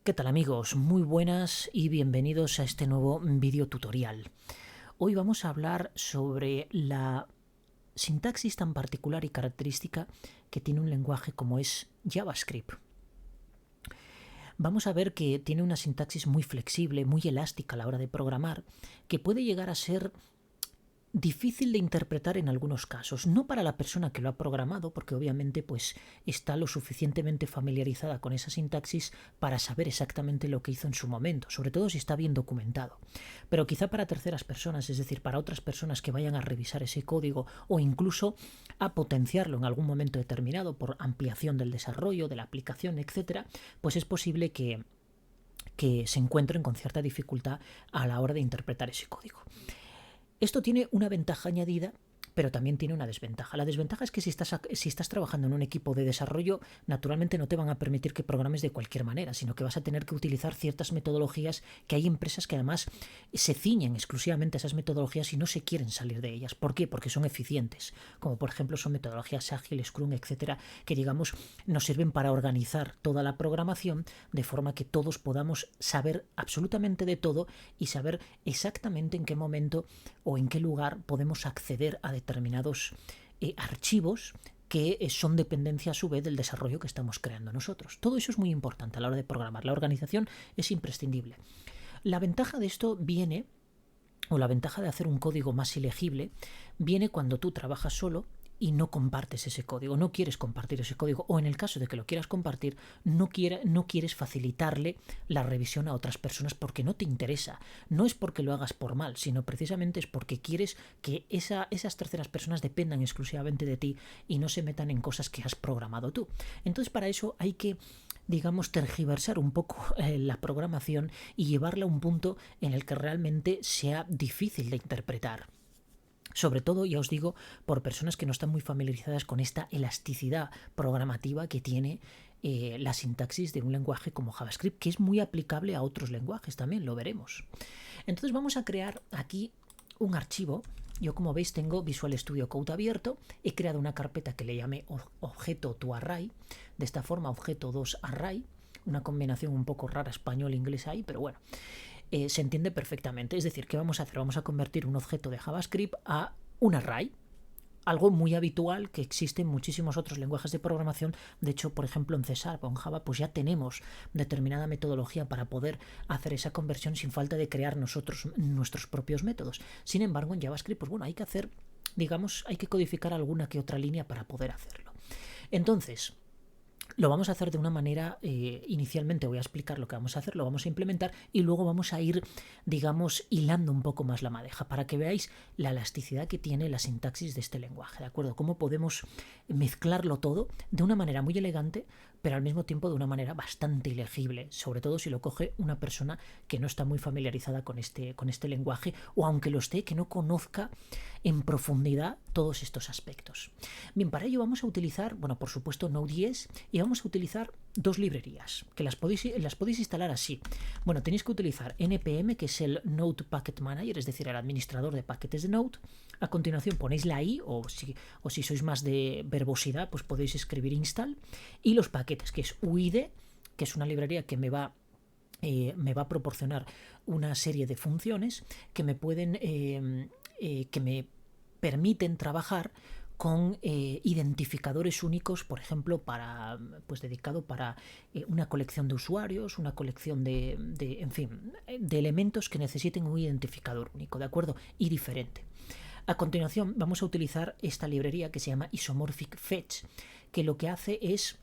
¿Qué tal amigos? Muy buenas y bienvenidos a este nuevo vídeo tutorial. Hoy vamos a hablar sobre la sintaxis tan particular y característica que tiene un lenguaje como es JavaScript. Vamos a ver que tiene una sintaxis muy flexible, muy elástica a la hora de programar, que puede llegar a ser difícil de interpretar en algunos casos, no para la persona que lo ha programado, porque obviamente pues está lo suficientemente familiarizada con esa sintaxis para saber exactamente lo que hizo en su momento, sobre todo si está bien documentado, pero quizá para terceras personas, es decir, para otras personas que vayan a revisar ese código o incluso a potenciarlo en algún momento determinado por ampliación del desarrollo, de la aplicación, etcétera, pues es posible que se encuentren con cierta dificultad a la hora de interpretar ese código. Esto tiene una ventaja añadida, pero también tiene una desventaja. La desventaja es que si estás trabajando en un equipo de desarrollo, naturalmente no te van a permitir que programes de cualquier manera, sino que vas a tener que utilizar ciertas metodologías que hay empresas que además se ciñen exclusivamente a esas metodologías y no se quieren salir de ellas. ¿Por qué? Porque son eficientes, como por ejemplo son metodologías Agile, Scrum, etcétera, que digamos nos sirven para organizar toda la programación de forma que todos podamos saber absolutamente de todo y saber exactamente en qué momento o en qué lugar podemos acceder a determinados archivos que son dependencia a su vez del desarrollo que estamos creando nosotros. Todo eso es muy importante a la hora de programar. La organización es imprescindible. La ventaja de esto viene, o la ventaja de hacer un código más ilegible, viene cuando tú trabajas solo y no compartes ese código, no quieres compartir ese código, o en el caso de que lo quieras compartir, no quieres facilitarle la revisión a otras personas porque no te interesa. No es porque lo hagas por mal, sino precisamente es porque quieres que esas terceras personas dependan exclusivamente de ti y no se metan en cosas que has programado tú. Entonces para eso hay que, digamos, tergiversar un poco la programación y llevarla a un punto en el que realmente sea difícil de interpretar. Sobre todo, ya os digo, por personas que no están muy familiarizadas con esta elasticidad programativa que tiene la sintaxis de un lenguaje como JavaScript, que es muy aplicable a otros lenguajes también, lo veremos. Entonces vamos a crear aquí un archivo. Yo, como veis, tengo Visual Studio Code abierto. He creado una carpeta que le llamé objeto to array. De esta forma, objeto 2 array. Una combinación un poco rara español-inglés ahí, pero bueno. Se entiende perfectamente. Es decir, ¿qué vamos a hacer? Vamos a convertir un objeto de JavaScript a un array. Algo muy habitual que existe en muchísimos otros lenguajes de programación. De hecho, por ejemplo, en C# o en Java, pues ya tenemos determinada metodología para poder hacer esa conversión sin falta de crear nosotros nuestros propios métodos. Sin embargo, en JavaScript, pues bueno, hay que hacer, digamos, hay que codificar alguna que otra línea para poder hacerlo. Entonces, lo vamos a hacer de una manera, inicialmente voy a explicar lo que vamos a hacer, lo vamos a implementar y luego vamos a ir, digamos, hilando un poco más la madeja para que veáis la elasticidad que tiene la sintaxis de este lenguaje, ¿de acuerdo? Cómo podemos mezclarlo todo de una manera muy elegante, pero al mismo tiempo de una manera bastante ilegible, sobre todo si lo coge una persona que no está muy familiarizada con este lenguaje, o aunque lo esté, que no conozca en profundidad todos estos aspectos. Bien, para ello vamos a utilizar, bueno, por supuesto Node.js, y vamos a utilizar dos librerías, que las podéis instalar así. Bueno, tenéis que utilizar npm, que es el Node Package Manager, es decir, el administrador de paquetes de Node. A continuación ponéis la i, o si sois más de verbosidad, pues podéis escribir install, y los paquetes, que es UID, que es una librería que me va a proporcionar una serie de funciones que me pueden que me permiten trabajar con identificadores únicos, por ejemplo, para, pues dedicado para una colección de usuarios, una colección en fin, de elementos que necesiten un identificador único, ¿de acuerdo? Y diferente. A continuación vamos a utilizar esta librería que se llama Isomorphic Fetch, que lo que hace es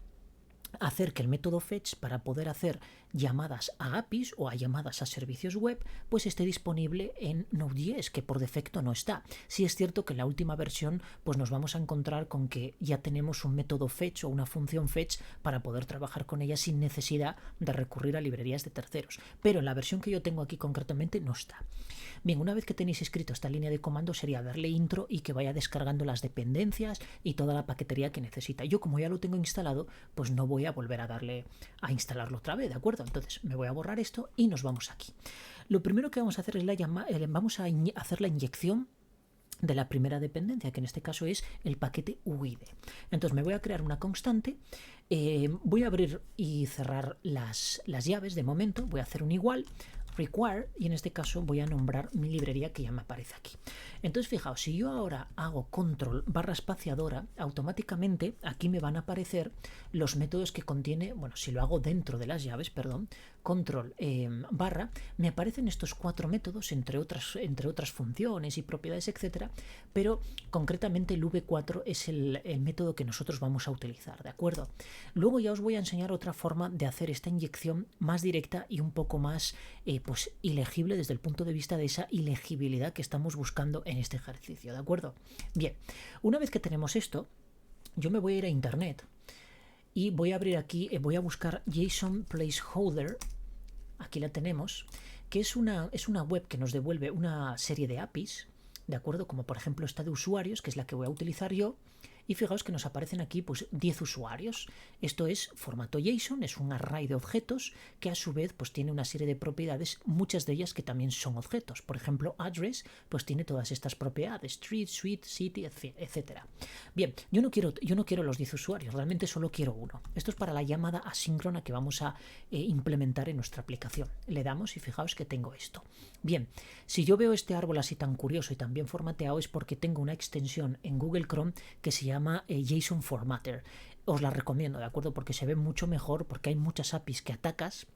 hacer que el método fetch, para poder hacer llamadas a APIs o a llamadas a servicios web, pues esté disponible en Node.js, que por defecto no está. Sí es cierto que en la última versión pues nos vamos a encontrar con que ya tenemos un método fetch o una función fetch para poder trabajar con ella sin necesidad de recurrir a librerías de terceros, pero en la versión que yo tengo aquí concretamente no está. Bien, una vez que tenéis escrito esta línea de comando, sería darle intro y que vaya descargando las dependencias y toda la paquetería que necesita. Yo, como ya lo tengo instalado, pues no voy a volver a darle a instalarlo otra vez, ¿de acuerdo? Entonces me voy a borrar esto y nos vamos aquí. Lo primero que vamos a hacer es vamos a hacer la inyección de la primera dependencia, que en este caso es el paquete UID. Entonces me voy a crear una constante Voy a abrir y cerrar las llaves de momento. Voy a hacer un igual, require, y en este caso voy a nombrar mi librería que ya me aparece aquí. Entonces fijaos, si yo ahora hago control barra espaciadora, automáticamente aquí me van a aparecer los métodos que contiene, bueno, si lo hago dentro de las llaves, perdón, control barra, me aparecen estos 4 métodos, entre otras funciones y propiedades, etcétera, pero concretamente el v4 es el método que nosotros vamos a utilizar, ¿de acuerdo? Luego ya os voy a enseñar otra forma de hacer esta inyección más directa y un poco más pues ilegible desde el punto de vista de esa ilegibilidad que estamos buscando en este ejercicio, ¿de acuerdo? Bien, una vez que tenemos esto, yo me voy a ir a internet y voy a abrir aquí, voy a buscar JSON Placeholder, aquí la tenemos, que es una web que nos devuelve una serie de APIs, ¿de acuerdo? Como por ejemplo esta de usuarios, que es la que voy a utilizar yo, y fijaos que nos aparecen aquí pues 10 usuarios. Esto es formato JSON, es un array de objetos que a su vez pues tiene una serie de propiedades, muchas de ellas que también son objetos. Por ejemplo, address pues tiene todas estas propiedades, street, suite, city, etcétera. Bien, yo no quiero los 10 usuarios, realmente solo quiero uno. Esto es para la llamada asíncrona que vamos a implementar en nuestra aplicación. Le damos y fijaos que tengo esto. Bien, si yo veo este árbol así tan curioso y tan bien formateado es porque tengo una extensión en Google Chrome que se llama JSON Formatter. Os la recomiendo, ¿de acuerdo? Porque se ve mucho mejor, porque hay muchas APIs que atacas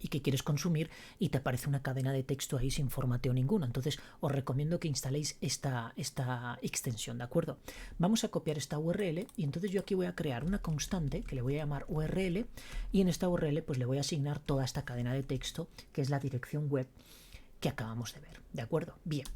y que quieres consumir y te aparece una cadena de texto ahí sin formateo ninguno. Entonces os recomiendo que instaléis esta extensión, ¿de acuerdo? Vamos a copiar esta URL y entonces yo aquí voy a crear una constante que le voy a llamar URL y en esta URL pues le voy a asignar toda esta cadena de texto que es la dirección web que acabamos de ver, ¿de acuerdo? Bien,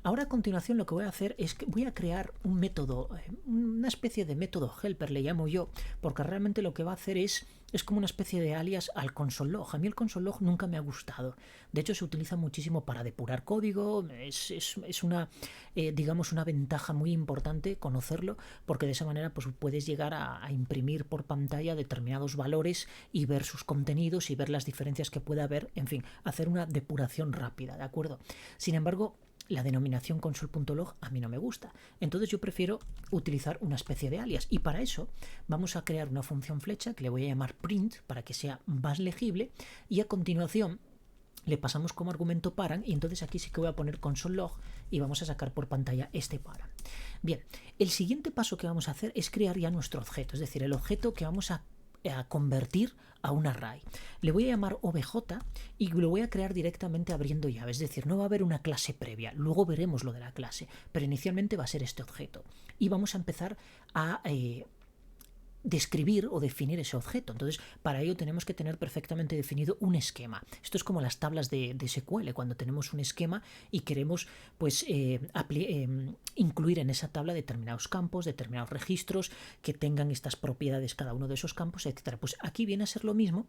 ahora a continuación lo que voy a hacer es que voy a crear un método, una especie de método helper le llamo yo, porque realmente lo que va a hacer es como una especie de alias al console log. A mí el console log nunca me ha gustado, de hecho se utiliza muchísimo para depurar código, es una, digamos, una ventaja muy importante conocerlo, porque de esa manera pues puedes llegar a imprimir por pantalla determinados valores y ver sus contenidos y ver las diferencias que pueda haber, en fin, hacer una depuración rápida, ¿de acuerdo? Sin embargo, la denominación console.log a mí no me gusta, entonces yo prefiero utilizar una especie de alias y para eso vamos a crear una función flecha que le voy a llamar print para que sea más legible y a continuación le pasamos como argumento paran y entonces aquí sí que voy a poner console log y vamos a sacar por pantalla este paran. Bien, el siguiente paso que vamos a hacer es crear ya nuestro objeto, es decir, el objeto que vamos a convertir a un array. Le voy a llamar obj y lo voy a crear directamente abriendo llave, es decir, no va a haber una clase previa, luego veremos lo de la clase, pero inicialmente va a ser este objeto y vamos a empezar a describir o definir ese objeto. Entonces, para ello tenemos que tener perfectamente definido un esquema. Esto es como las tablas de SQL, cuando tenemos un esquema y queremos pues incluir en esa tabla determinados campos, determinados registros que tengan estas propiedades cada uno de esos campos, etcétera. Pues aquí viene a ser lo mismo.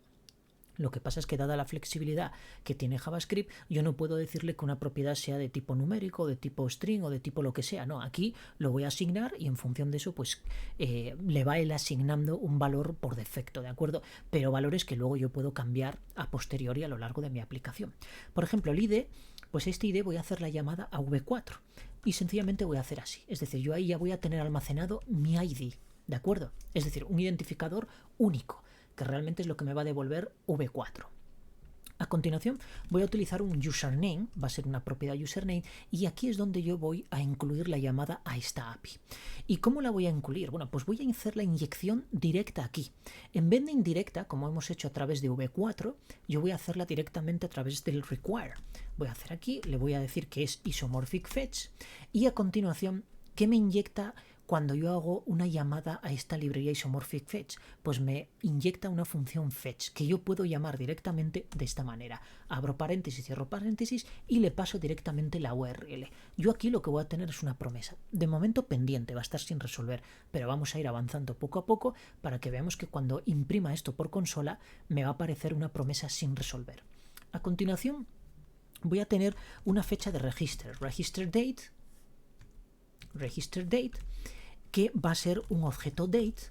Lo que pasa es que dada la flexibilidad que tiene JavaScript, yo no puedo decirle que una propiedad sea de tipo numérico, de tipo string o de tipo lo que sea. No, aquí lo voy a asignar y en función de eso pues le va él asignando un valor por defecto, ¿de acuerdo? Pero valores que luego yo puedo cambiar a posteriori a lo largo de mi aplicación. Por ejemplo, el ID, pues este ID voy a hacer la llamada a v4 y sencillamente voy a hacer así. Es decir, yo ahí ya voy a tener almacenado mi ID, ¿de acuerdo? Es decir, un identificador único, que realmente es lo que me va a devolver v4. A continuación voy a utilizar un username, va a ser una propiedad username, y aquí es donde yo voy a incluir la llamada a esta API. ¿Y cómo la voy a incluir? Bueno, pues voy a hacer la inyección directa aquí. En vez de indirecta, como hemos hecho a través de v4, yo voy a hacerla directamente a través del require. Voy a hacer aquí, le voy a decir que es isomorphic fetch, y a continuación, ¿qué me inyecta cuando yo hago una llamada a esta librería isomorphic fetch? Pues me inyecta una función fetch que yo puedo llamar directamente de esta manera. Abro paréntesis, cierro paréntesis y le paso directamente la URL. Yo aquí lo que voy a tener es una promesa. De momento pendiente, va a estar sin resolver, pero vamos a ir avanzando poco a poco para que veamos que cuando imprima esto por consola me va a aparecer una promesa sin resolver. A continuación voy a tener una fecha de register date, que va a ser un objeto date,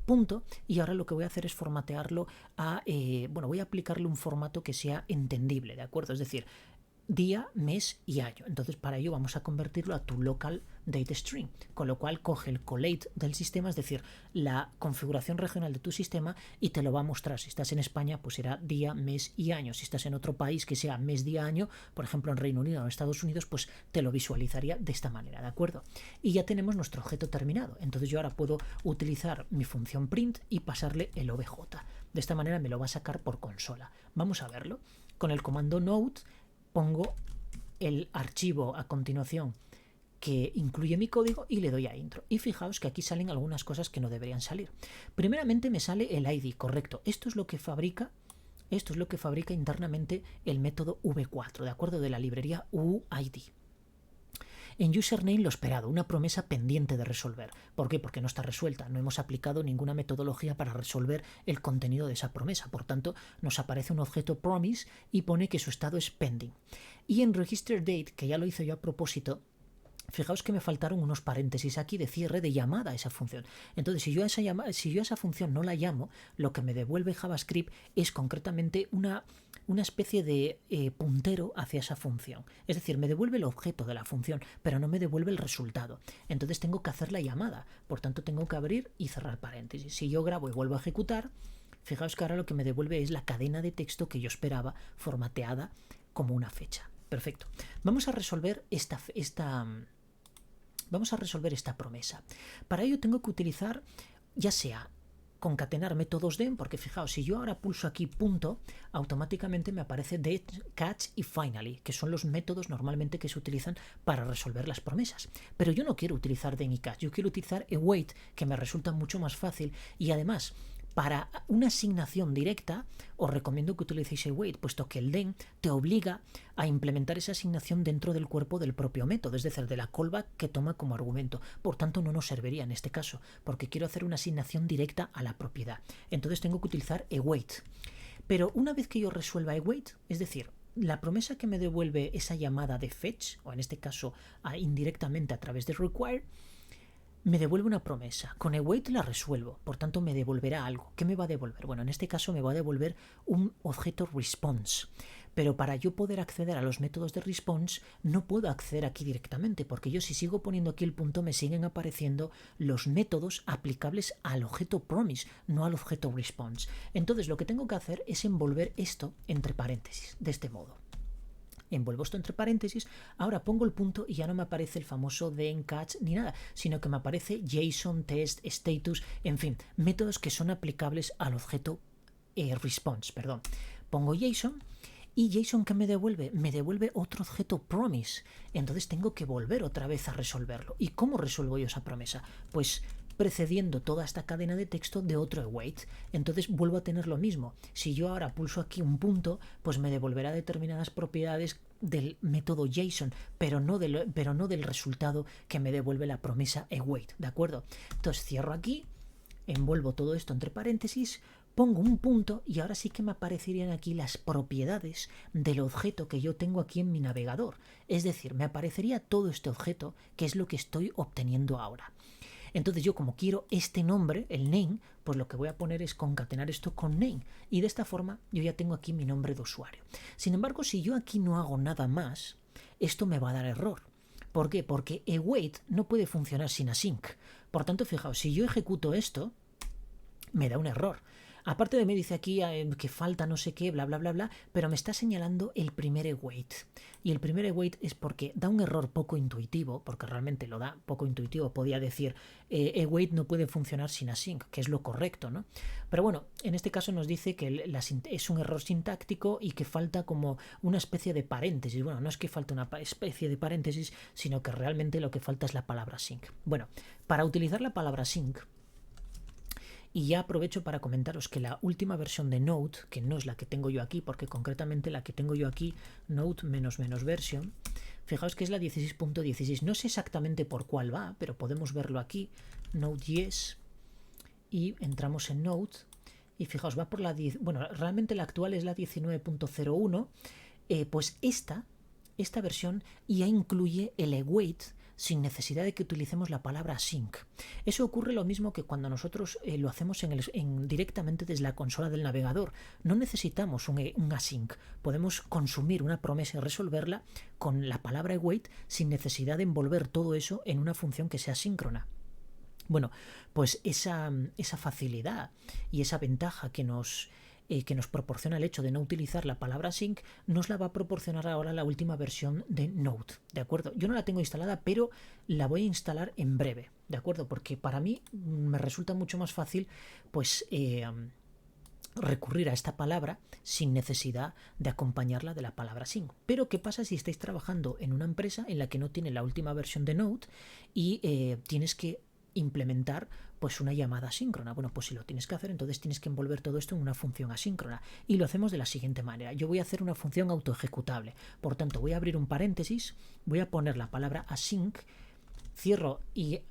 punto, y ahora lo que voy a hacer es formatearlo a, voy a aplicarle un formato que sea entendible, ¿de acuerdo? Es decir, día, mes y año. Entonces para ello vamos a convertirlo a tu local date string, con lo cual coge el collate del sistema, es decir, la configuración regional de tu sistema, y te lo va a mostrar. Si estás en España, pues será día, mes y año. Si estás en otro país que sea mes, día, año, por ejemplo en Reino Unido o en Estados Unidos, pues te lo visualizaría de esta manera, ¿de acuerdo? Y ya tenemos nuestro objeto terminado. Entonces yo ahora puedo utilizar mi función print y pasarle el obj. De esta manera me lo va a sacar por consola. Vamos a verlo. Con el comando node pongo el archivo a continuación que incluye mi código y le doy a intro. Y fijaos que aquí salen algunas cosas que no deberían salir. Primeramente me sale el ID, correcto. Esto es lo que fabrica internamente el método v4, ¿de acuerdo? De la librería UID. En username lo esperado, una promesa pendiente de resolver. ¿Por qué? Porque no está resuelta. No hemos aplicado ninguna metodología para resolver el contenido de esa promesa. Por tanto, nos aparece un objeto promise y pone que su estado es pending. Y en register date, que ya lo hice yo a propósito, fijaos que me faltaron unos paréntesis aquí de cierre de llamada a esa función. Entonces, si yo a esa función no la llamo, lo que me devuelve JavaScript es concretamente una especie de puntero hacia esa función. Es decir, me devuelve el objeto de la función, pero no me devuelve el resultado. Entonces tengo que hacer la llamada. Por tanto, tengo que abrir y cerrar paréntesis. Si yo grabo y vuelvo a ejecutar, fijaos que ahora lo que me devuelve es la cadena de texto que yo esperaba formateada como una fecha. Perfecto. Vamos a resolver esta promesa. Para ello tengo que utilizar, ya sea concatenar métodos den, porque fijaos, si yo ahora pulso aquí punto, automáticamente me aparece date, catch y finally, que son los métodos normalmente que se utilizan para resolver las promesas. Pero yo no quiero utilizar den y catch, yo quiero utilizar await, que me resulta mucho más fácil, y además para una asignación directa os recomiendo que utilicéis await, puesto que el den te obliga a implementar esa asignación dentro del cuerpo del propio método, es decir, de la callback que toma como argumento. Por tanto, no nos serviría en este caso, porque quiero hacer una asignación directa a la propiedad. Entonces tengo que utilizar await. Pero una vez que yo resuelva await, es decir, la promesa que me devuelve esa llamada de fetch, o en este caso indirectamente a través de require, me devuelve una promesa. Con await la resuelvo, por tanto me devolverá algo. ¿Qué me va a devolver? Bueno, en este caso me va a devolver un objeto response. Pero para yo poder acceder a los métodos de response no puedo acceder aquí directamente, porque yo si sigo poniendo aquí el punto me siguen apareciendo los métodos aplicables al objeto promise, no al objeto response. Entonces lo que tengo que hacer es envolver esto entre paréntesis, de este modo. Envuelvo esto entre paréntesis, ahora pongo el punto y ya no me aparece el famoso then, catch ni nada, sino que me aparece JSON, test, status, en fin, métodos que son aplicables al objeto response, perdón. Pongo JSON y JSON ¿qué me devuelve? Me devuelve otro objeto promise, entonces tengo que volver otra vez a resolverlo. ¿Y cómo resuelvo yo esa promesa? Pues precediendo toda esta cadena de texto de otro await. Entonces vuelvo a tener lo mismo. Si yo ahora pulso aquí un punto, pues me devolverá determinadas propiedades del método JSON, pero no del resultado que me devuelve la promesa await, ¿de acuerdo? Entonces cierro aquí, envuelvo todo esto entre paréntesis, pongo un punto y ahora sí que me aparecerían aquí las propiedades del objeto que yo tengo aquí en mi navegador. Es decir, me aparecería todo este objeto, que es lo que estoy obteniendo ahora. Entonces yo como quiero este nombre, el name, pues lo que voy a poner es concatenar esto con name. Y de esta forma yo ya tengo aquí mi nombre de usuario. Sin embargo, si yo aquí no hago nada más, esto me va a dar error. ¿Por qué? Porque await no puede funcionar sin async. Por tanto, fijaos, si yo ejecuto esto, me da un error. Aparte de me dice aquí que falta no sé qué, bla, bla, bla, bla, pero me está señalando el primer await. Y el primer await es porque da un error poco intuitivo, porque realmente lo da poco intuitivo. Podía decir, await no puede funcionar sin async, que es lo correcto, ¿no? Pero bueno, en este caso nos dice que es un error sintáctico y que falta como una especie de paréntesis. Bueno, no es que falte una especie de paréntesis, sino que realmente lo que falta es la palabra sync. Bueno, para utilizar la palabra sync, y ya aprovecho para comentaros que la última versión de Node, que no es la que tengo yo aquí, porque concretamente la que tengo yo aquí, Node -- version, fijaos que es la 16.16. No sé exactamente por cuál va, pero podemos verlo aquí, Node.js, y entramos en Node, y fijaos, va por la 10, bueno, realmente la actual es la 19.01, pues esta versión ya incluye el await sin necesidad de que utilicemos la palabra async. Eso ocurre lo mismo que cuando nosotros lo hacemos directamente desde la consola del navegador. No necesitamos un async. Podemos consumir una promesa y resolverla con la palabra await sin necesidad de envolver todo eso en una función que sea síncrona. Bueno, pues esa facilidad y esa ventaja que nos proporciona el hecho de no utilizar la palabra sync, nos la va a proporcionar ahora la última versión de Node, ¿de acuerdo? Yo no la tengo instalada, pero la voy a instalar en breve, ¿de acuerdo? Porque para mí me resulta mucho más fácil, pues, recurrir a esta palabra sin necesidad de acompañarla de la palabra sync. Pero ¿qué pasa si estáis trabajando en una empresa en la que no tiene la última versión de Node y tienes que implementar pues una llamada asíncrona? Bueno, pues si lo tienes que hacer, entonces tienes que envolver todo esto en una función asíncrona, y lo hacemos de la siguiente manera. Yo voy a hacer una función autoejecutable, por tanto voy a abrir un paréntesis, voy a poner la palabra async, cierro y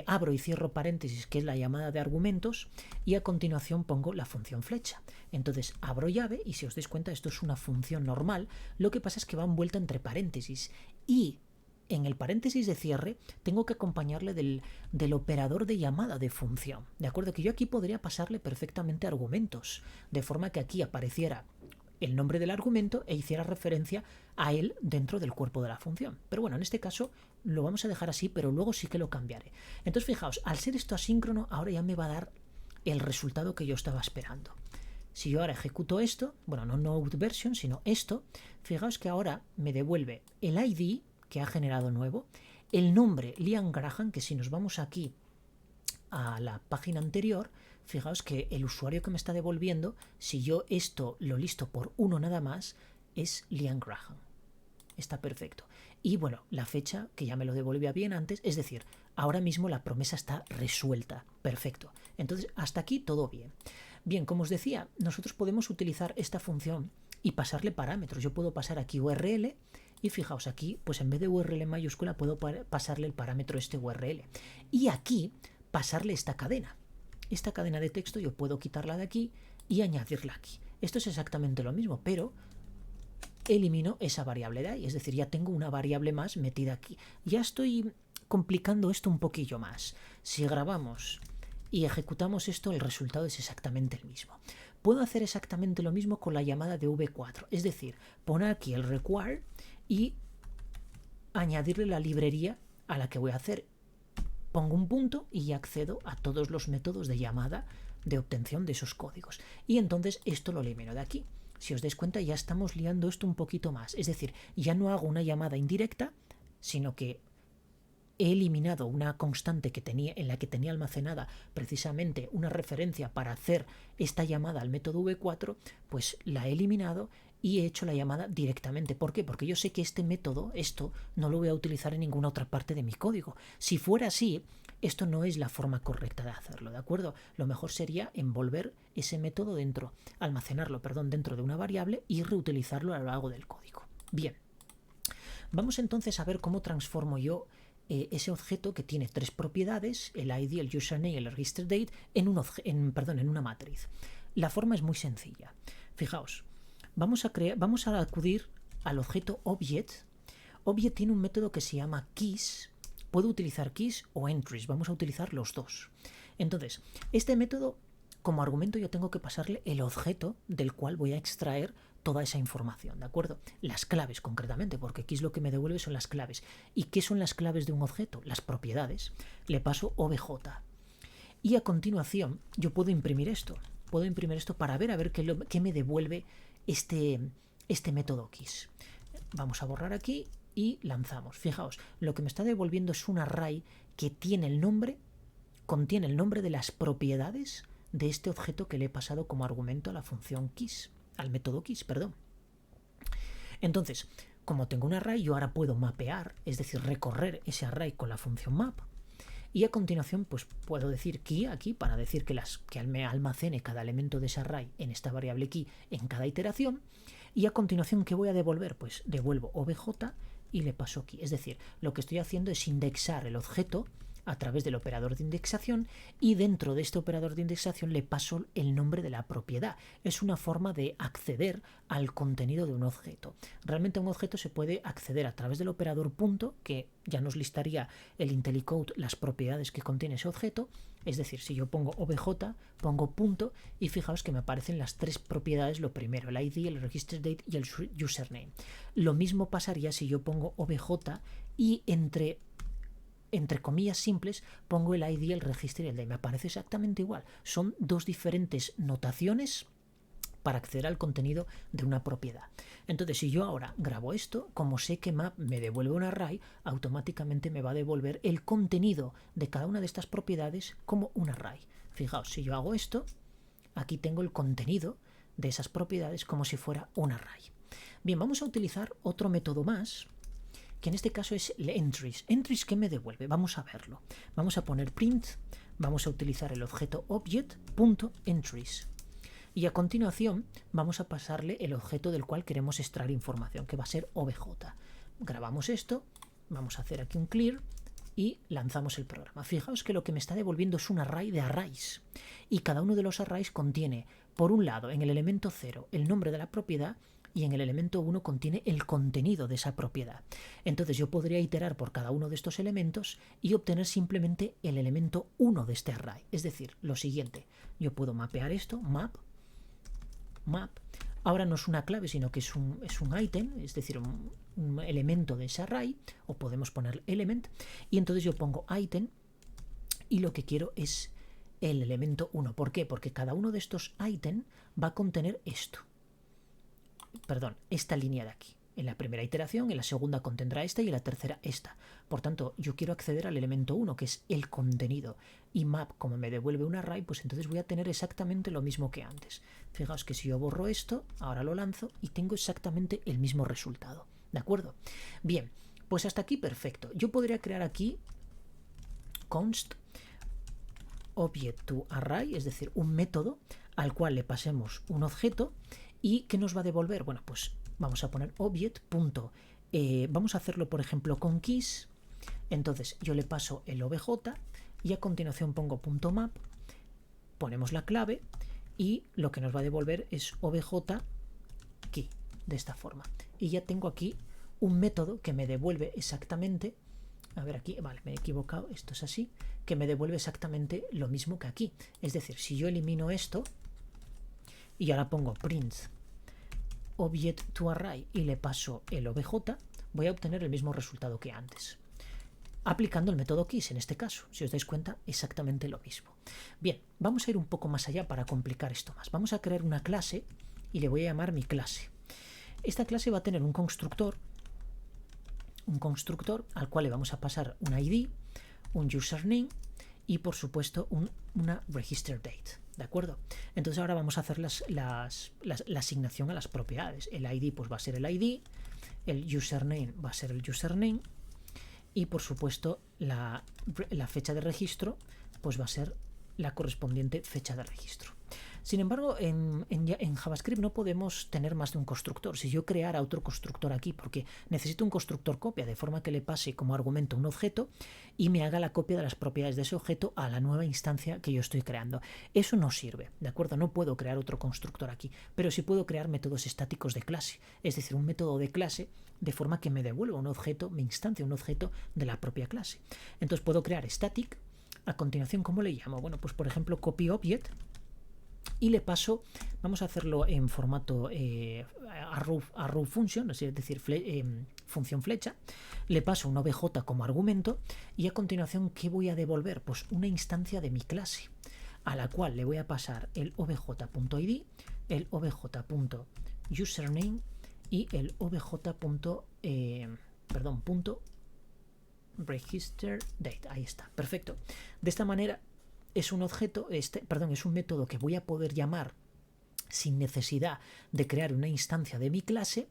abro y cierro paréntesis, que es la llamada de argumentos, y a continuación pongo la función flecha. Entonces abro llave, y si os dais cuenta, esto es una función normal, lo que pasa es que va envuelta entre paréntesis, y en el paréntesis de cierre tengo que acompañarle del operador de llamada de función. De acuerdo, que yo aquí podría pasarle perfectamente argumentos, de forma que aquí apareciera el nombre del argumento e hiciera referencia a él dentro del cuerpo de la función. Pero bueno, en este caso lo vamos a dejar así, pero luego sí que lo cambiaré. Entonces fijaos, al ser esto asíncrono, ahora ya me va a dar el resultado que yo estaba esperando. Si yo ahora ejecuto esto, bueno, no Node version, sino esto, fijaos que ahora me devuelve el ID que ha generado nuevo, el nombre Liam Graham, que si nos vamos aquí a la página anterior, fijaos que el usuario que me está devolviendo, si yo esto lo listo por 1 nada más, es Liam Graham. Está perfecto. Y bueno, la fecha, que ya me lo devolvía bien antes, es decir, ahora mismo la promesa está resuelta. Perfecto. Entonces, hasta aquí todo bien. Bien, como os decía, nosotros podemos utilizar esta función y pasarle parámetros. Yo puedo pasar aquí URL, y fijaos aquí, pues en vez de URL en mayúscula puedo pasarle el parámetro este URL. Y aquí pasarle esta cadena. Esta cadena de texto yo puedo quitarla de aquí y añadirla aquí. Esto es exactamente lo mismo, pero elimino esa variable de ahí. Es decir, ya tengo una variable más metida aquí. Ya estoy complicando esto un poquillo más. Si grabamos y ejecutamos esto, el resultado es exactamente el mismo. Puedo hacer exactamente lo mismo con la llamada de v4. Es decir, poner aquí el require y añadirle la librería a la que voy a hacer. Pongo un punto y ya accedo a todos los métodos de llamada de obtención de esos códigos. Y entonces esto lo elimino de aquí. Si os dais cuenta, ya estamos liando esto un poquito más. Es decir, ya no hago una llamada indirecta, sino que he eliminado una constante que tenía, en la que tenía almacenada precisamente una referencia para hacer esta llamada al método v4, pues la he eliminado y he hecho la llamada directamente. ¿Por qué? Porque yo sé que este método, esto, no lo voy a utilizar en ninguna otra parte de mi código. Si fuera así, esto no es la forma correcta de hacerlo, ¿de acuerdo? Lo mejor sería envolver ese método almacenarlo dentro de una variable y reutilizarlo a lo largo del código. Bien, vamos entonces a ver cómo transformo yo ese objeto que tiene 3 propiedades, el ID, el username y el register date, en una matriz. La forma es muy sencilla. Fijaos, vamos a acudir al objeto object. Object tiene un método que se llama keys. Puedo utilizar keys o entries. Vamos a utilizar los dos. Entonces, este método, como argumento, yo tengo que pasarle el objeto del cual voy a extraer toda esa información, ¿de acuerdo? Las claves concretamente, porque aquí es lo que me devuelve son las claves. ¿Y qué son las claves de un objeto? Las propiedades. Le paso obj. Y a continuación yo puedo imprimir esto. Puedo imprimir esto para ver qué me devuelve este método keys. Vamos a borrar aquí y lanzamos. Fijaos, lo que me está devolviendo es un array que contiene el nombre de las propiedades de este objeto que le he pasado como argumento a la función keys. Al método keys, perdón. Entonces, como tengo un array, yo ahora puedo mapear, es decir, recorrer ese array con la función map, y a continuación pues puedo decir key aquí para decir que me almacene cada elemento de ese array en esta variable key en cada iteración, y a continuación ¿qué voy a devolver? Pues devuelvo obj y le paso key. Es decir, lo que estoy haciendo es indexar el objeto a través del operador de indexación y dentro de este operador de indexación le paso el nombre de la propiedad. Es una forma de acceder al contenido de un objeto. Realmente a un objeto se puede acceder a través del operador punto, que ya nos listaría el IntelliCode las propiedades que contiene ese objeto. Es decir, si yo pongo obj, pongo punto y fijaos que me aparecen las tres propiedades, lo primero, el ID, el register date y el username. Lo mismo pasaría si yo pongo obj y entre comillas simples pongo el ID, el register y el date. Me aparece exactamente igual. Son dos diferentes notaciones para acceder al contenido de una propiedad. Entonces, si yo ahora grabo esto, como sé que map me devuelve un array, automáticamente me va a devolver el contenido de cada una de estas propiedades como un array. Fijaos, si yo hago esto, aquí tengo el contenido de esas propiedades como si fuera un array. Bien, vamos a utilizar otro método más, que en este caso es el entries. Entries, ¿qué me devuelve? Vamos a verlo. Vamos a poner print, vamos a utilizar el objeto object.entries. Y a continuación vamos a pasarle el objeto del cual queremos extraer información, que va a ser obj. Grabamos esto, vamos a hacer aquí un clear y lanzamos el programa. Fijaos que lo que me está devolviendo es un array de arrays. Y cada uno de los arrays contiene, por un lado, en el elemento 0, el nombre de la propiedad y en el elemento 1 contiene el contenido de esa propiedad. Entonces yo podría iterar por cada uno de estos elementos y obtener simplemente el elemento 1 de este array. Es decir, lo siguiente, yo puedo mapear esto, map, ahora no es una clave sino que es un item, es decir, un elemento de ese array, o podemos poner element, y entonces yo pongo item y lo que quiero es el elemento 1. ¿Por qué? Porque cada uno de estos item va a contener esto, perdón, esta línea de aquí. En la primera iteración, en la segunda contendrá esta y en la tercera esta. Por tanto, yo quiero acceder al elemento 1, que es el contenido. Y map, como me devuelve un array, pues entonces voy a tener exactamente lo mismo que antes. Fijaos que si yo borro esto, ahora lo lanzo y tengo exactamente el mismo resultado. ¿De acuerdo? Bien, pues hasta aquí perfecto. Yo podría crear aquí const object to array, es decir, un método al cual le pasemos un objeto y que nos va a devolver. Bueno, pues vamos a poner object. Vamos a hacerlo, por ejemplo, con keys. Entonces yo le paso el obj y a continuación pongo .map, ponemos la clave y lo que nos va a devolver es obj key, de esta forma. Y ya tengo aquí un método que me devuelve exactamente, a ver aquí, vale, me he equivocado, esto es así, que me devuelve exactamente lo mismo que aquí. Es decir, si yo elimino esto y ahora pongo print object to array y le paso el obj, voy a obtener el mismo resultado que antes, aplicando el método keys en este caso. Si os dais cuenta, exactamente lo mismo. Bien, vamos a ir un poco más allá para complicar esto más. Vamos a crear una clase y le voy a llamar mi clase. Esta clase va a tener un constructor al cual le vamos a pasar un ID, un username y por supuesto una register date. ¿De acuerdo? Entonces ahora vamos a hacer la asignación a las propiedades. El ID pues va a ser el ID, el username va a ser el username y por supuesto la fecha de registro pues va a ser la correspondiente fecha de registro. Sin embargo, en JavaScript no podemos tener más de un constructor. Si yo creara otro constructor aquí, porque necesito un constructor copia, de forma que le pase como argumento un objeto y me haga la copia de las propiedades de ese objeto a la nueva instancia que yo estoy creando. Eso no sirve, ¿de acuerdo? No puedo crear otro constructor aquí, pero sí puedo crear métodos estáticos de clase, es decir, un método de clase de forma que me devuelva un objeto, me instancia un objeto de la propia clase. Entonces puedo crear static. A continuación, ¿cómo le llamo? Bueno, pues por ejemplo, copy object. Y le paso, vamos a hacerlo en formato arrow function, es decir, función flecha. Le paso un obj como argumento y a continuación, ¿qué voy a devolver? Pues una instancia de mi clase, a la cual le voy a pasar el obj.id, el obj.username y el obj.register date. Ahí está, perfecto. De esta manera es un objeto, es un método que voy a poder llamar sin necesidad de crear una instancia de mi clase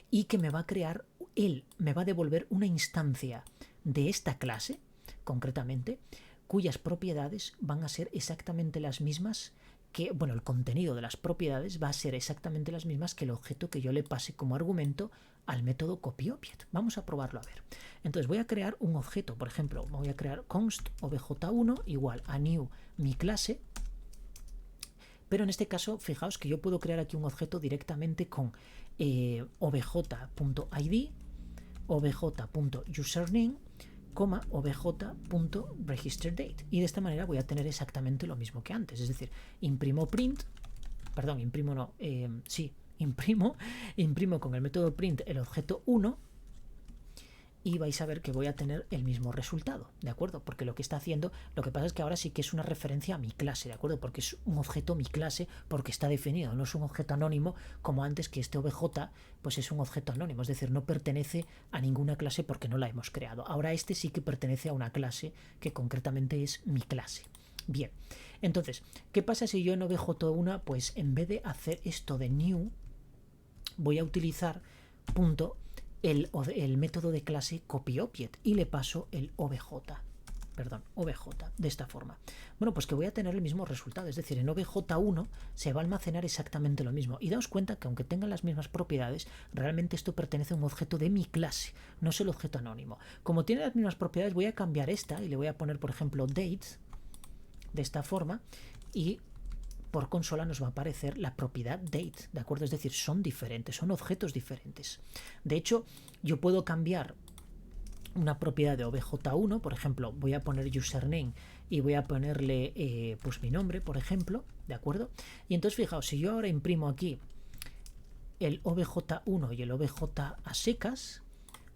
y que me va a devolver una instancia de esta clase, concretamente, cuyas propiedades van a ser exactamente las mismas que, bueno, el contenido de las propiedades va a ser exactamente las mismas que el objeto que yo le pase como argumento al método copyObject. Vamos a probarlo a ver. Entonces voy a crear un objeto, por ejemplo, voy a crear const obj1 igual a new mi clase, pero en este caso, fijaos que yo puedo crear aquí un objeto directamente con obj.id, obj.username, obj.registerdate, y de esta manera voy a tener exactamente lo mismo que antes, es decir, imprimo con el método print el objeto 1 y vais a ver que voy a tener el mismo resultado, ¿de acuerdo? Porque lo que está haciendo, lo que pasa es que ahora sí que es una referencia a mi clase, ¿de acuerdo? Porque es un objeto mi clase porque está definido, no es un objeto anónimo como antes, que este obj pues es un objeto anónimo, es decir, no pertenece a ninguna clase porque no la hemos creado. Ahora este sí que pertenece a una clase que concretamente es mi clase. Bien, entonces, ¿qué pasa si yo en obj1, pues en vez de hacer esto de new, voy a utilizar el método de clase copyObject y le paso el obj de esta forma? Bueno, pues que voy a tener el mismo resultado, es decir, en obj1 se va a almacenar exactamente lo mismo, y daos cuenta que aunque tengan las mismas propiedades, realmente esto pertenece a un objeto de mi clase, no es el objeto anónimo. Como tiene las mismas propiedades, voy a cambiar esta y le voy a poner, por ejemplo, date de esta forma, y por consola nos va a aparecer la propiedad date, ¿de acuerdo? Es decir, son diferentes, son objetos diferentes. De hecho, yo puedo cambiar una propiedad de obj1, por ejemplo, voy a poner username y voy a ponerle pues mi nombre, por ejemplo, ¿de acuerdo? Y entonces fijaos, si yo ahora imprimo aquí el obj1 y el obj a secas,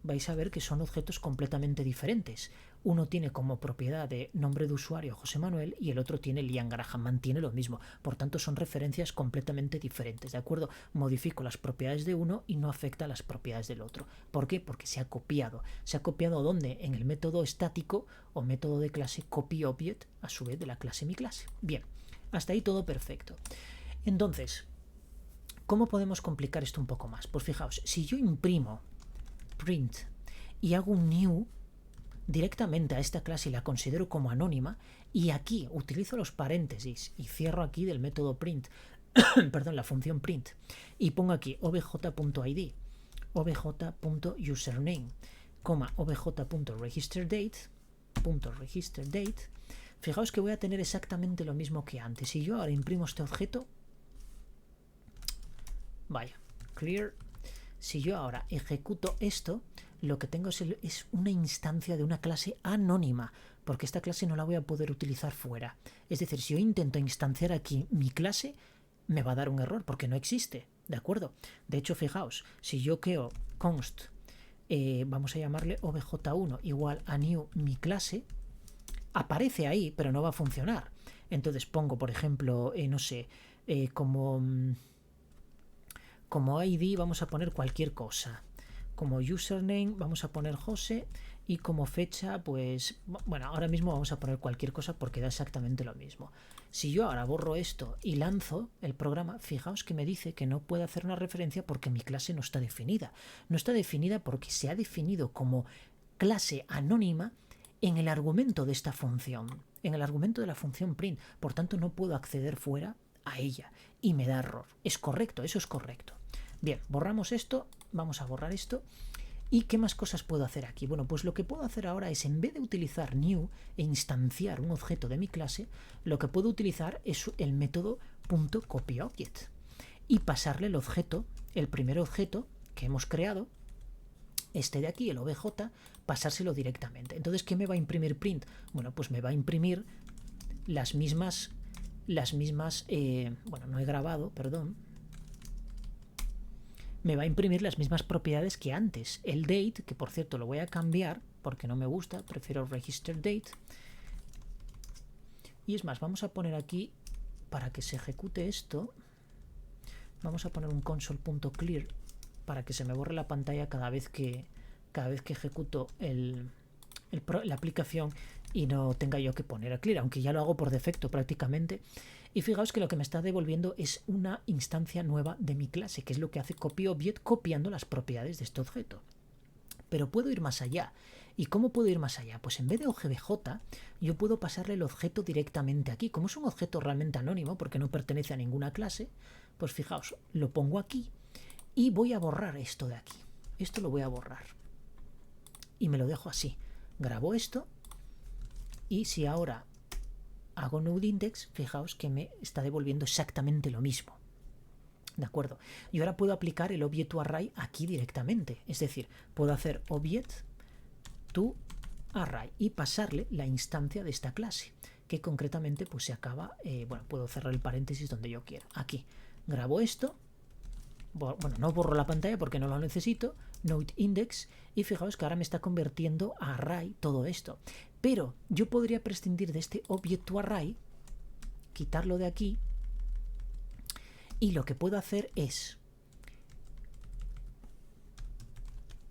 vais a ver que son objetos completamente diferentes. Uno tiene como propiedad de nombre de usuario José Manuel y el otro tiene Liam Graham, mantiene lo mismo. Por tanto, son referencias completamente diferentes, ¿de acuerdo? Modifico las propiedades de uno y no afecta a las propiedades del otro. ¿Por qué? Porque se ha copiado. ¿Se ha copiado dónde? En el método estático o método de clase copyObject, a su vez de la clase mi clase. Bien, hasta ahí todo perfecto. Entonces, ¿cómo podemos complicar esto un poco más? Pues fijaos, si yo imprimo print y hago un new directamente a esta clase y la considero como anónima, y aquí utilizo los paréntesis y cierro aquí del método print perdón, la función print, y pongo aquí obj.id, obj.username, obj.registerdate, fijaos que voy a tener exactamente lo mismo que antes. Si yo ahora imprimo este objeto, vaya, clear, si yo ahora ejecuto esto, lo que tengo es una instancia de una clase anónima, porque esta clase no la voy a poder utilizar fuera. Es decir, si yo intento instanciar aquí mi clase, me va a dar un error porque no existe, ¿de acuerdo? De hecho, fijaos, si yo creo const, vamos a llamarle obj1 igual a new mi clase, aparece ahí, pero no va a funcionar. Entonces pongo, por ejemplo, no sé, como ID vamos a poner cualquier cosa. Como username vamos a poner José, y como fecha, pues bueno, ahora mismo vamos a poner cualquier cosa porque da exactamente lo mismo. Si yo ahora borro esto y lanzo el programa, fijaos que me dice que no puede hacer una referencia porque mi clase no está definida. No está definida porque se ha definido como clase anónima en el argumento de esta función, en el argumento de la función print. Por tanto, no puedo acceder fuera a ella y me da error. Es correcto, eso es correcto. Bien, borramos esto, vamos a borrar esto. ¿Y qué más cosas puedo hacer aquí? Bueno, pues lo que puedo hacer ahora es, en vez de utilizar new e instanciar un objeto de mi clase, lo que puedo utilizar es el método .copyObject y pasarle el objeto, el primer objeto que hemos creado, este de aquí, el obj, pasárselo directamente. Entonces, ¿qué me va a imprimir print? Bueno, pues me va a imprimir las mismas, bueno, no he grabado, perdón. Me va a imprimir las mismas propiedades que antes. El date, que por cierto lo voy a cambiar porque no me gusta, prefiero register date. Y es más, vamos a poner aquí, para que se ejecute esto, vamos a poner un console.clear para que se me borre la pantalla cada vez que ejecuto la aplicación y no tenga yo que poner a clear, aunque ya lo hago por defecto prácticamente. Y fijaos que lo que me está devolviendo es una instancia nueva de mi clase, que es lo que hace copyObject copiando las propiedades de este objeto. Pero puedo ir más allá. ¿Y cómo puedo ir más allá? Pues en vez de OGBJ, yo puedo pasarle el objeto directamente aquí. Como es un objeto realmente anónimo, porque no pertenece a ninguna clase, pues fijaos, lo pongo aquí y voy a borrar esto de aquí. Esto lo voy a borrar. Y me lo dejo así. Grabo esto y si ahora hago nodeIndex, fijaos que me está devolviendo exactamente lo mismo. ¿De acuerdo? Y ahora puedo aplicar el object to array aquí directamente. Es decir, puedo hacer object to array y pasarle la instancia de esta clase, que concretamente pues se acaba, bueno, puedo cerrar el paréntesis donde yo quiera. Aquí grabo esto, bueno, no borro la pantalla porque no lo necesito, nodeIndex, y fijaos que ahora me está convirtiendo a array todo esto. Pero yo podría prescindir de este object to array, quitarlo de aquí, y lo que puedo hacer es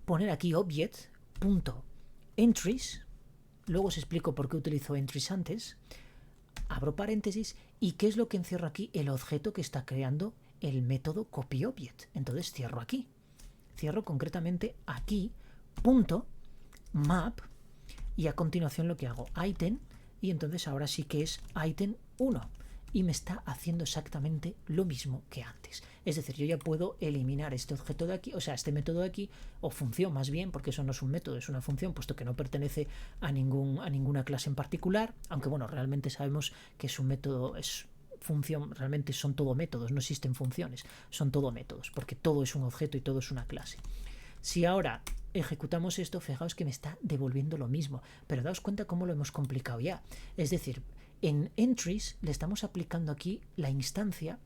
poner aquí object.entries, luego os explico por qué utilizo entries antes, abro paréntesis, y qué es lo que encierro aquí, el objeto que está creando el método copyObject. Entonces cierro aquí, cierro concretamente aquí, punto map, y a continuación lo que hago, item, y entonces ahora sí que es item 1. Y me está haciendo exactamente lo mismo que antes. Es decir, yo ya puedo eliminar este objeto de aquí, o sea, este método de aquí, o función más bien, porque eso no es un método, es una función, puesto que no pertenece a ninguna clase en particular, aunque bueno, realmente sabemos que es un método, es función, realmente son todo métodos, no existen funciones, son todo métodos, porque todo es un objeto y todo es una clase. Si ahora ejecutamos esto, fijaos que me está devolviendo lo mismo, pero daos cuenta cómo lo hemos complicado ya. Es decir, en entries le estamos aplicando aquí la instancia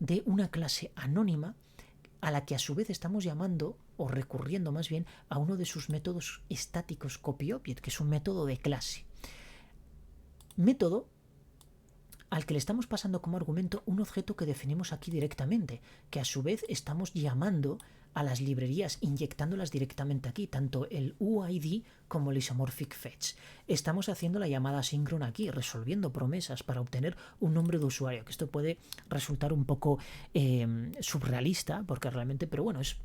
de una clase anónima a la que a su vez estamos llamando o recurriendo más bien a uno de sus métodos estáticos copyObject, que es un método de clase. Método al que le estamos pasando como argumento un objeto que definimos aquí directamente, que a su vez estamos llamando a las librerías, inyectándolas directamente aquí, tanto el UID como el isomorphic fetch. Estamos haciendo la llamada asíncrona aquí, resolviendo promesas para obtener un nombre de usuario, que esto puede resultar un poco surrealista, porque realmente, pero bueno, es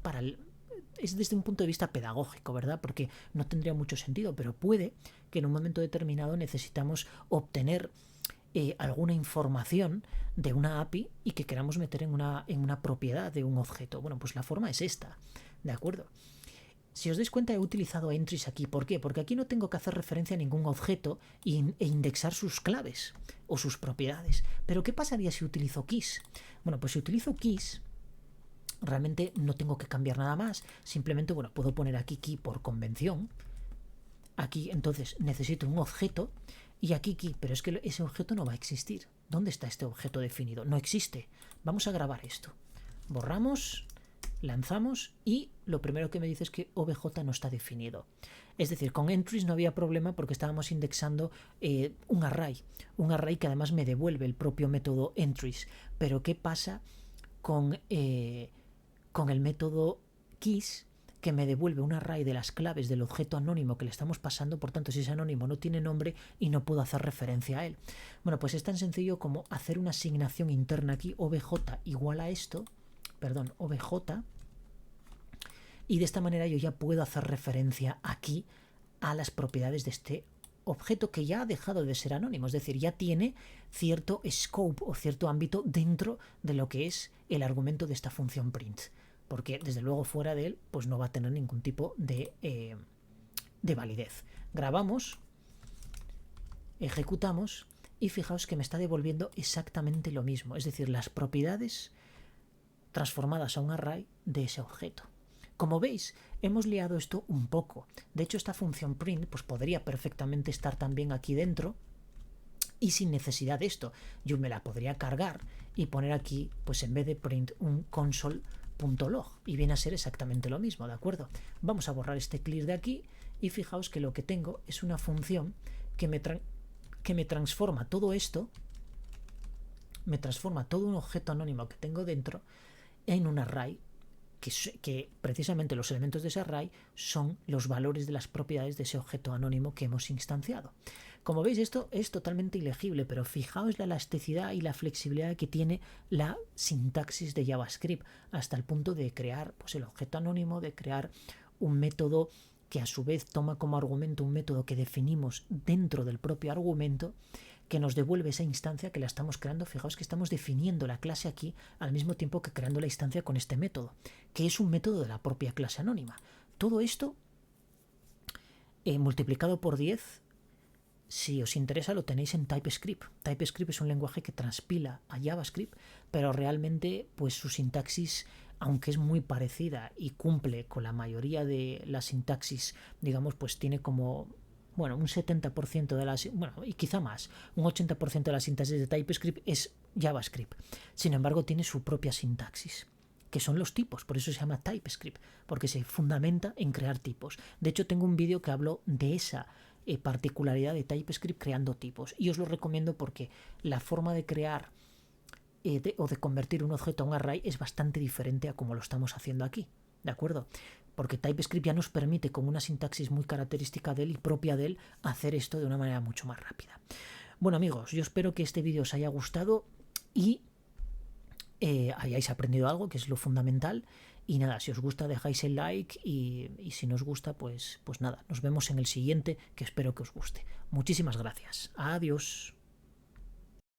desde un punto de vista pedagógico, ¿verdad? Porque no tendría mucho sentido, pero puede que en un momento determinado necesitamos obtener alguna información de una API y que queramos meter en una propiedad de un objeto. Bueno, pues la forma es esta, ¿de acuerdo? Si os dais cuenta, he utilizado entries aquí. ¿Por qué? Porque aquí no tengo que hacer referencia a ningún objeto e indexar sus claves o sus propiedades. Pero ¿qué pasaría si utilizo keys? Bueno, pues si utilizo keys, realmente no tengo que cambiar nada más. Simplemente, bueno, puedo poner aquí key por convención. Aquí, entonces, necesito un objeto y aquí key, pero es que ese objeto no va a existir. ¿Dónde está este objeto definido? No existe. Vamos a grabar esto. Borramos, lanzamos y lo primero que me dice es que OBJ no está definido. Es decir, con entries no había problema porque estábamos indexando un array que además me devuelve el propio método entries. Pero ¿qué pasa con el método keys, que me devuelve un array de las claves del objeto anónimo que le estamos pasando? Por tanto, si ese anónimo no tiene nombre y no puedo hacer referencia a él. Bueno, pues es tan sencillo como hacer una asignación interna aquí, obj igual a esto, perdón, obj, y de esta manera yo ya puedo hacer referencia aquí a las propiedades de este objeto que ya ha dejado de ser anónimo, es decir, ya tiene cierto scope o cierto ámbito dentro de lo que es el argumento de esta función print, porque desde luego fuera de él pues no va a tener ningún tipo de validez. Grabamos, ejecutamos y fijaos que me está devolviendo exactamente lo mismo, es decir, las propiedades transformadas a un array de ese objeto. Como veis, hemos liado esto un poco. De hecho, esta función print pues podría perfectamente estar también aquí dentro y sin necesidad de esto. Yo me la podría cargar y poner aquí, pues en vez de print, un console.log y viene a ser exactamente lo mismo, ¿de acuerdo? Vamos a borrar este clear de aquí y fijaos que lo que tengo es una función que me transforma todo esto, me transforma todo un objeto anónimo que tengo dentro en un array que precisamente los elementos de ese array son los valores de las propiedades de ese objeto anónimo que hemos instanciado. Como veis, esto es totalmente ilegible, pero fijaos la elasticidad y la flexibilidad que tiene la sintaxis de JavaScript, hasta el punto de crear pues, el objeto anónimo, de crear un método que a su vez toma como argumento un método que definimos dentro del propio argumento, que nos devuelve esa instancia que la estamos creando. Fijaos que estamos definiendo la clase aquí al mismo tiempo que creando la instancia con este método, que es un método de la propia clase anónima. Todo esto multiplicado por 10, si os interesa, lo tenéis en TypeScript. TypeScript es un lenguaje que transpila a JavaScript, pero realmente pues su sintaxis, aunque es muy parecida y cumple con la mayoría de la sintaxis, digamos, pues tiene como un 70% de las, y quizá más, un 80% de la sintaxis de TypeScript es JavaScript. Sin embargo, tiene su propia sintaxis, que son los tipos, por eso se llama TypeScript, porque se fundamenta en crear tipos. De hecho, tengo un vídeo que hablo de esa particularidad de TypeScript creando tipos, y os lo recomiendo porque la forma de crear o de convertir un objeto a un array es bastante diferente a como lo estamos haciendo aquí, ¿de acuerdo? Porque TypeScript ya nos permite, con una sintaxis muy característica de él y propia de él, hacer esto de una manera mucho más rápida. Bueno, amigos, yo espero que este vídeo os haya gustado y hayáis aprendido algo, que es lo fundamental. Y nada, si os gusta dejáis el like y si no os gusta, pues nada, nos vemos en el siguiente, que espero que os guste. Muchísimas gracias. Adiós.